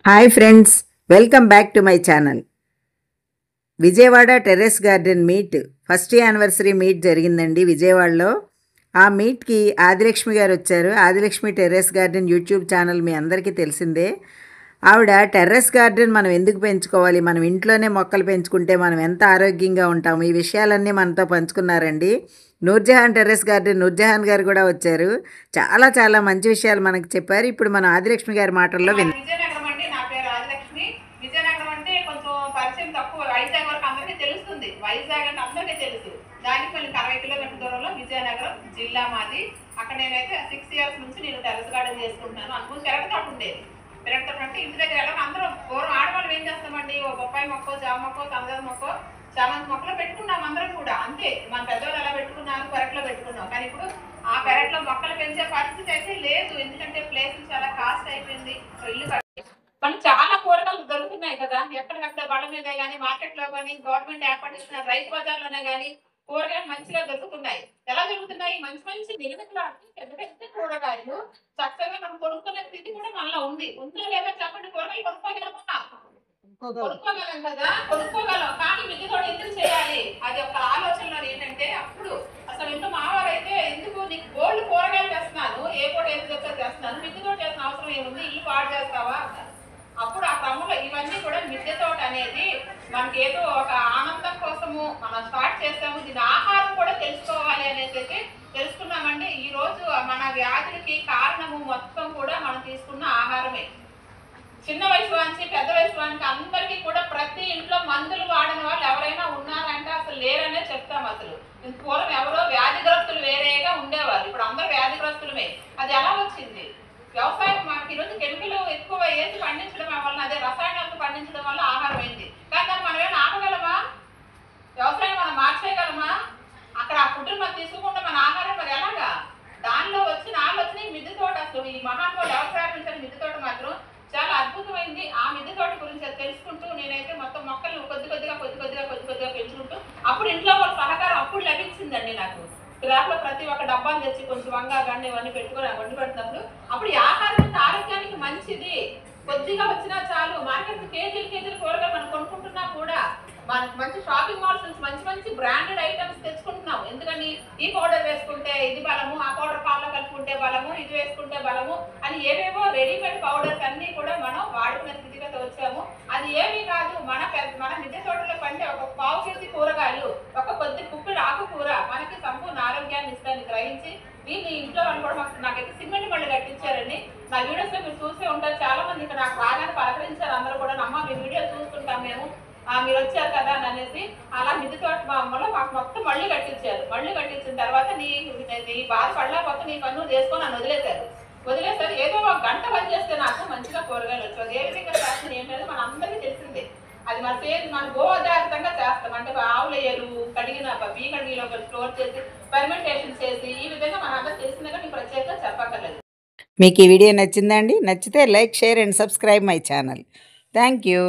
Hi friends, welcome back to my channel. Vijayawada terrace garden meet first anniversary meet జరిగిందండి విజయవాడలో. ఆ మీట్కి ఆదిలక్ష్మి గారు వచ్చారు. Adilakshmi terrace garden YouTube channel మీ అందరికీ తెలిసిందే. ఆవిడ టెర్రస్ గార్డెన్ మనం ఎందుకు పెంచుకోవాలి, మనం ఇంట్లోనే మొక్కలు పెంచుకుంటే మనం ఎంత ఆరోగ్యంగా ఉంటాము, ఈ విషయాలన్నీ మనతో పంచుకున్నారండి. నూర్జహాన్ టెర్రస్ గార్డెన్ నూర్జహాన్ గారు కూడా వచ్చారు. చాలా చాలా మంచి విషయాలు మనకు చెప్పారు. ఇప్పుడు మనం ఆదిలక్ష్మి గారి మాటల్లో విజయనగరం అంటే నా పేరు రాజలక్ష్మి. విజయనగరం అంటే కొంచెం పరిచయం తక్కువ. వైజాగ్ వరకు అందరికీ తెలుస్తుంది. వైజాగ్ అంటే అందరికీ తెలుసు. దానికి మళ్ళీ 60 కిలోమీటర్ల దూరంలో విజయనగరం జిల్లా మాది. అక్కడ నేనైతే 6 ఇయర్స్ నుంచి నేను టెర్రస్ గార్డెన్ చేసుకుంటున్నాను. అందుకు పెరటి తోట ఉండేది. పెరటి తోట అంటే ఇంటి దగ్గర ఎలా అందరూ పూర్వం ఆడవాళ్ళు ఏం చేస్తామండి, ఓ బొప్పాయి మొక్క, జామ మొక్క, కమలాల మొక్క, చామంతి మొక్కలు పెట్టుకున్నాం అందరం కూడా. అంతే, మన పెద్దవాళ్ళు ఎలా పెట్టుకున్నారు, పెరట్లో పెట్టుకున్నాం. కానీ ఇప్పుడు ఆ పెరట్లో మొక్కలు పెంచే పరిస్థితి అయితే లేదు. ఎందుకంటే ప్లేస్ చాలా కాస్ట్ అయిపోయింది. ఇల్లు మనకు చాలా కూరగాయలు దొరుకుతున్నాయి కదా, ఎక్కడికక్కడ బళ్ళ మీద కానీ, మార్కెట్ లో కానీ, గవర్నమెంట్ ఏర్పాటు చేసిన రైతు బజార్లోనే కానీ కూరగాయలు మంచిగా దొరుకుతున్నాయి. ఎలా దొరుకుతున్నాయి? మంచి మంచి నిలబెట్టడానికి పెద్ద పెద్ద కూరగాయలు చక్కగా మనం కొనుక్కునే స్థితి కూడా మనలో ఉంది. ఉందో లేదా చెప్పండి, కూరగాయలు కొనుక్కోగలమా? కొనుక్కోగలం కదా, కొనుక్కోగలం. కానీ మిద్దె తోట ఎందుకు చేయాలి? అది ఒక ఆలోచనలో ఏంటంటే, అప్పుడు అసలు ఇంట్లో మావారైతే ఎందుకు నీకు గోల్డ్ కూరగాయలు చేస్తున్నాను, ఏ పూట ఏది చెప్తే చేస్తున్నాను, మిద్దె తోట చేసిన అవసరం ఏముంది, ఇల్లు పాడు చేస్తావా? అప్పుడు ఆ క్రమంలో ఇవన్నీ కూడా మిద్దె తోట అనేది మనకి ఏదో ఒక ఆనందం కోసము మనం స్టార్ట్ చేస్తాము. దీని ఆహారం కూడా తెలుసుకోవాలి అనేది అయితే తెలుసుకున్నామండి. ఈ రోజు మన వ్యాధులకి కారణము మొత్తం కూడా మనం తీసుకున్న ఆహారమే. చిన్న వయసు నుంచి పెద్ద వయసు వానికి అందరికీ కూడా ప్రతి ఇంట్లో మందులు వాడని వాళ్ళు ఎవరైనా ఉన్నారంటే అసలు లేరనే చెప్తాం. అసలు పూర్వం ఎవరో వ్యాధిగ్రస్తులు వేరేగా ఉండేవారు, ఇప్పుడు అందరూ వ్యాధిగ్రస్తులమే. అది ఎలా వచ్చింది? వ్యవసాయం మనకి ఈరోజు కెమికల్ ఎక్కువ వేసి పండించడం వల్ల, అదే రసాయనాలతో పండించడం వల్ల ఆహారం అయింది. కానీ దాన్ని మనం ఏమైనా ఆపగలమా? వ్యవసాయం మనం మార్చేయగలమా? అక్కడ ఆ ఫుడ్ మనం తీసుకుంటే మన ఆహారం మరి ఎలాగా? దానిలో వచ్చిన ఆలోచన మిద్దె తోట. అసలు ఈ మహానుభావులు ఎవరు ప్రారంభించిన మిద్దె తోట మాత్రం చాలా అద్భుతమైంది. ఆ మిద్దె తోట గురించి తెలుసుకుంటూ నేనైతే మొత్తం మొక్కలు కొద్ది కొద్దిగా పెంచుకుంటూ అప్పుడు ఇంట్లో వాళ్ళ సహకారం అప్పుడు లభించిందండి నాకు. స్క్రాప్లో ప్రతి ఒక్క డబ్బాలు తెచ్చి కొంచెం వంగా గండి ఇవన్నీ పెట్టుకొని వండి పెడుతున్నప్పుడు అప్పుడు ఈ ఆహారం ఆరోగ్యానికి మంచిది. కొద్దిగా వచ్చినా చాలు. మార్కెట్ కేజీలు కూరగాయలు మనం కొనుక్కుంటున్నా కూడా మనకు మంచి షాపింగ్ మాల్స్ నుంచి మంచి మంచి బ్రాండెడ్ ఐటమ్స్ తెచ్చుకుంటున్నాం. ఎందుకని ఈ పౌడర్ వేసుకుంటే ఇది బలము, ఆ పౌడర్ పాలలో కలుపుకుంటే బలము, ఇది వేసుకుంటే బలము అని ఏవేవో రెడీమేడ్ పౌడర్స్ అన్ని కూడా మనం వాడుకునే స్థితిగతి వచ్చాము. అది ఏమీ కాదు, మన మిద్దె తోటలో పండే ఒక పావు కేజీ కూరగాయలు, ఒక కొద్ది కుప్పిడి ఆకుకూర మనకి సంపూర్ణ ఆరోగ్యాన్ని ఇస్తాయని గ్రహించి వీళ్ళు ఇంట్లో వాళ్ళు కూడా నాకైతే సిమెంట్ మళ్ళీ కట్టించారండి. నా వీడియోస్ లో మీరు చూసే ఉంటారు. చాలా మంది ఇక్కడ నాకు బాగానే పలకరించారు. అందరూ కూడా అమ్మ మీ వీడియో చూసుకుంటాం మేము, మీరు వచ్చారు కదా అని అనేసి అలా మిద్దె తోట మామూలు మాకు మొత్తం మళ్ళీ కట్టించారు. మళ్ళీ కట్టించిన తర్వాత నీ బాధ పడలేకపోతే నీ పన్ను చేసుకొని నన్ను వదిలేశారు. ఏదో ఒక గంట పని చేస్తే నాకు మంచిగా కూరగాయలు వచ్చాయి. ఏ విధంగా చేస్తుంది ఏంటంటే మన అందరికీ తెలిసిందే. అది మన గోదారితంగా చేస్తాం. అంటే ఆవుల ఎరువు కడిగిన బీగడిలో స్టోర్ చేసి ఫెర్మెంటేషన్ చేసి ఈ విధంగా మన అందరూ తెలిసిందే. నీకు ప్రత్యేకంగా చెప్పక్కర్లేదు. మీకు ఈ వీడియో నచ్చిందండి? నచ్చితే like, share and subscribe my channel. Thank you.